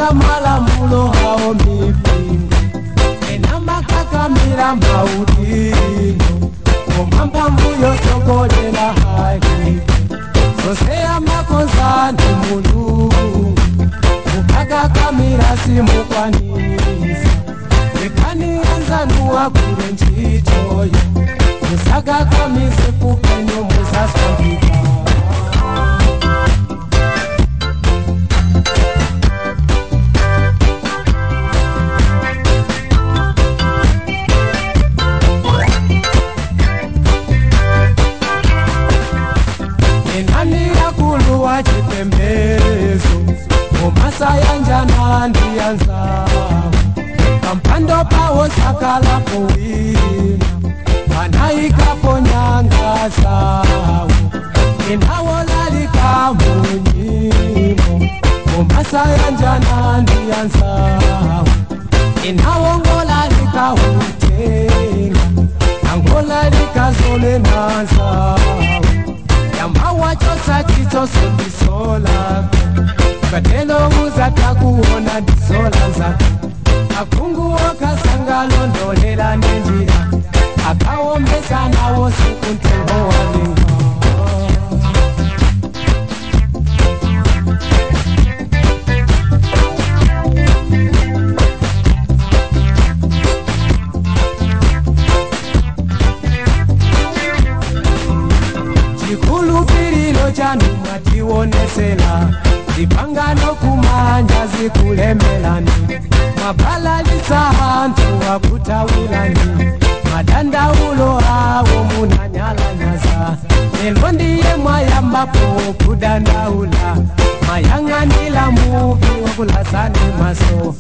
Mapanga malamulo hao mipingo Enama kakamira maudino Omamba mbuyo sokolela haki Sosea makonzani mulungu Mukaga kamira simu kwanisa Mekani anzanuwa kure nchitoyo Musaga kamise kupenyo musaswabika Enani ya kuluwa chipembezo Omasa yanjana ndiyanzawo Kampando pawo sakala powina Panaikapo nyanga sawo Inawo lalika munyimo Omasa yanjana ndiyanzawo Inawo ngolalika hutenga Angolalika zole nanzawo Yamawa chosa chichoso ndisolako Katelo muzata kuona ndisola zako Akungu wakasangalo ndolela nenjira Akaombesa nawo siku ntengo walinga Chikulu pirilo chanu matiwonesela Zipangano kumanja zikulemelani Mabalalitsa hantu wakutawilani Madanda ulo hawo munanyalanyaza Nelondiye mwayambapo kudandaula Mayanganila mubi wakulasani maso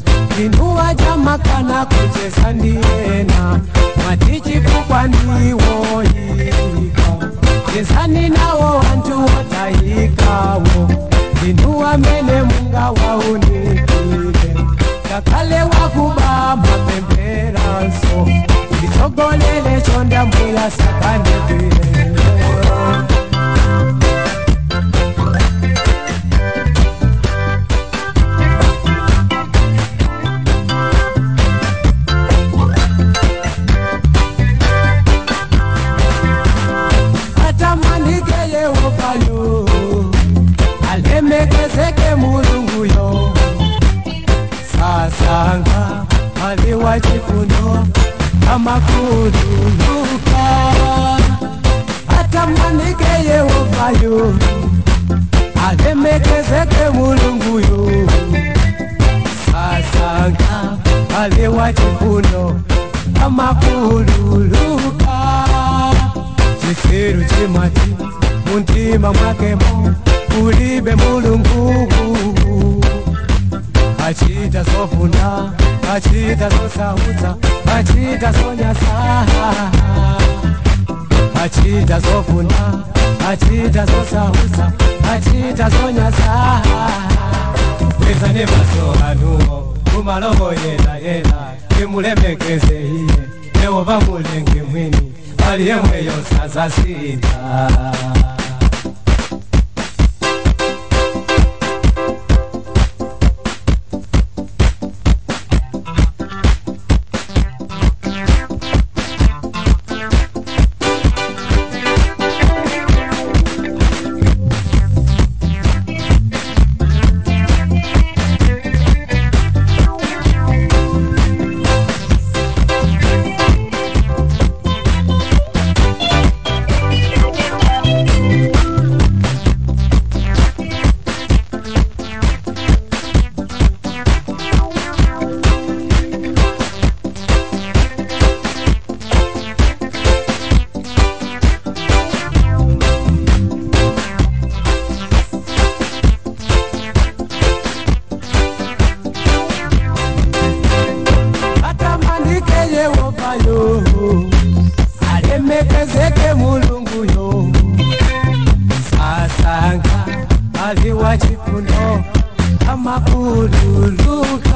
Inuwa jamakana kuchesa ndiena Matichipu kwa ndiwo yika Jesani nawo wantu watahikawo Inuwa mene munga waunikile Kakale wakubamba pemperanso Itogolele chonda mbula sakane vile Atamanike yewokayo Alemekezeke mulungu yo Sasanga aliwa chifuno Amakululuka Atamanike yewokayo Alemekezeke mulungu yo Sasanga aliwa chifuno Amakululuka Chisiru chimati Muntima mwakemo Ulibe mulungu Achita sofuna Achita sosauta Achita sonyasa Achita sofuna Achita sosauta Achita sonyasa Pesa ne maso anuo Kumaloho yela yela Kimulemekeze hiye Ewo bamulenge mwini Aliye mweyo sasa sita Alemekezeke mulungu yo Sasanga aliwa chifuno Amakululuka